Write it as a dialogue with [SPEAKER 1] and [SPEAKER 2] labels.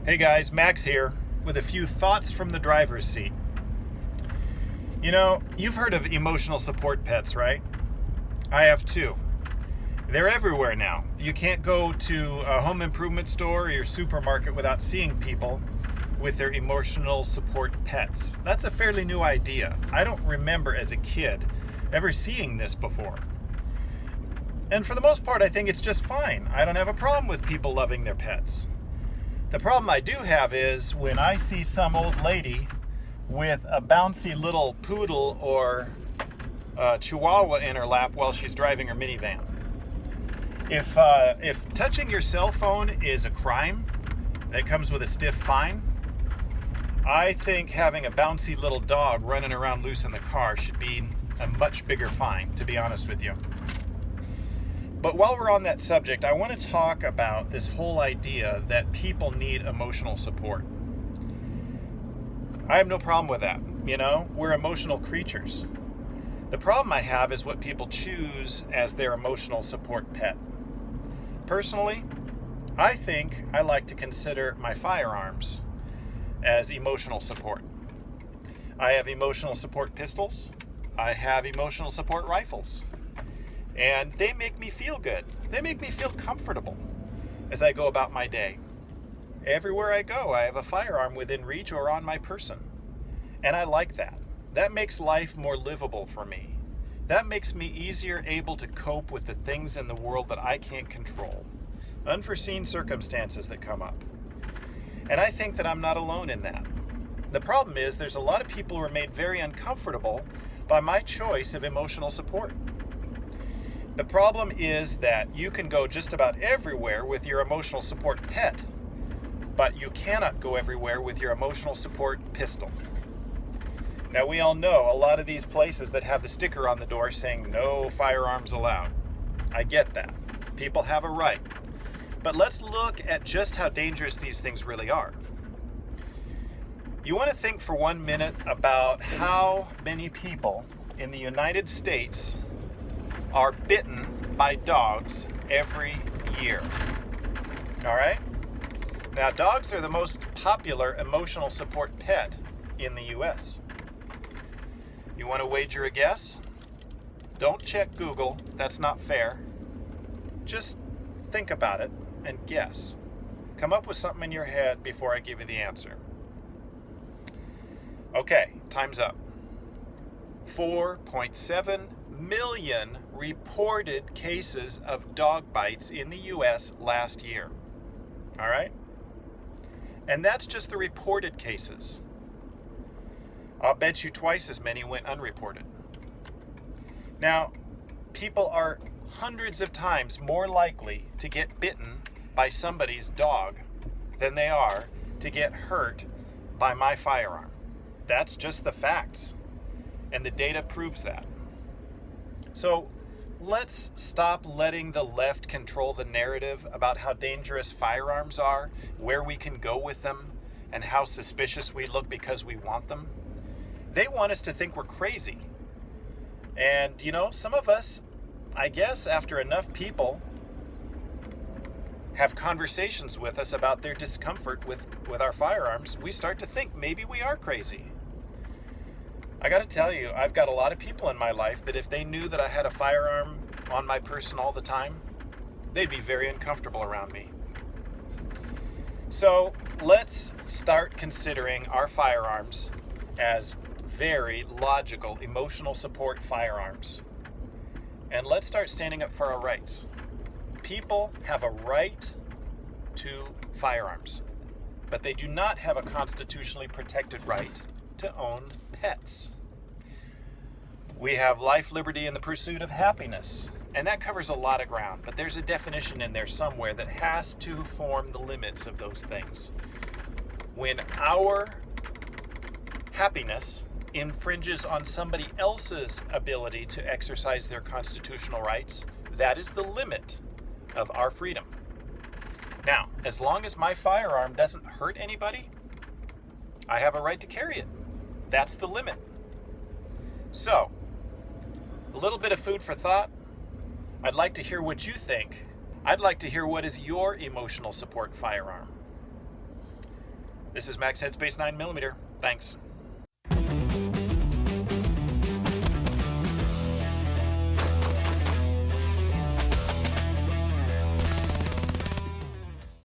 [SPEAKER 1] Hey guys, Max here with a few thoughts from the driver's seat. You know, you've heard of emotional support pets, right? I have too. They're everywhere now. You can't go to a home improvement store or your supermarket without seeing people with their emotional support pets. That's a fairly new idea. I don't remember as a kid ever seeing this before. And for the most part, I think it's just fine. I don't have a problem with people loving their pets. The problem I do have is when I see some old lady with a bouncy little poodle or chihuahua in her lap while she's driving her minivan. If touching your cell phone is a crime that comes with a stiff fine, I think having a bouncy little dog running around loose in the car should be a much bigger fine, to be honest with you. But while we're on that subject, I want to talk about this whole idea that people need emotional support. I have no problem with that. You know, we're emotional creatures. The problem I have is what people choose as their emotional support pet. Personally, I think I like to consider my firearms as emotional support. I have emotional support pistols. I have emotional support rifles. And they make me feel good. They make me feel comfortable as I go about my day. Everywhere I go, I have a firearm within reach or on my person. And I like that. That makes life more livable for me. That makes me easier able to cope with the things in the world that I can't control. Unforeseen circumstances that come up. And I think that I'm not alone in that. The problem is there's a lot of people who are made very uncomfortable by my choice of emotional support. The problem is that you can go just about everywhere with your emotional support pet, but you cannot go everywhere with your emotional support pistol. Now, we all know a lot of these places that have the sticker on the door saying no firearms allowed. I get that. People have a right. But let's look at just how dangerous these things really are. You want to think for 1 minute about how many people in the United States are bitten by dogs every year. All right? Now, dogs are the most popular emotional support pet in the U.S. You want to wager a guess? Don't check Google. That's not fair. Just think about it and guess. Come up with something in your head before I give you the answer. Okay, time's up. 4.7 million reported cases of dog bites in the U.S. last year. All right? And that's just the reported cases. I'll bet you twice as many went unreported. Now, people are hundreds of times more likely to get bitten by somebody's dog than they are to get hurt by my firearm. That's just the facts. And the data proves that. So let's stop letting the left control the narrative about how dangerous firearms are, where we can go with them, and how suspicious we look because we want them. They want us to think we're crazy. And, you know, some of us, I guess, after enough people have conversations with us about their discomfort with our firearms, we start to think maybe we are crazy. I got to tell you, I've got a lot of people in my life that if they knew that I had a firearm on my person all the time, they'd be very uncomfortable around me. So let's start considering our firearms as very logical, emotional support firearms. And let's start standing up for our rights. People have a right to firearms, but they do not have a constitutionally protected right to own pets. We have life, liberty, and the pursuit of happiness. And that covers a lot of ground, but there's a definition in there somewhere that has to form the limits of those things. When our happiness infringes on somebody else's ability to exercise their constitutional rights, that is the limit of our freedom. Now, as long as my firearm doesn't hurt anybody, I have a right to carry it. That's the limit. So, a little bit of food for thought. I'd like to hear what you think. I'd like to hear what is your emotional support firearm. This is Max Headspace 9mm. Thanks.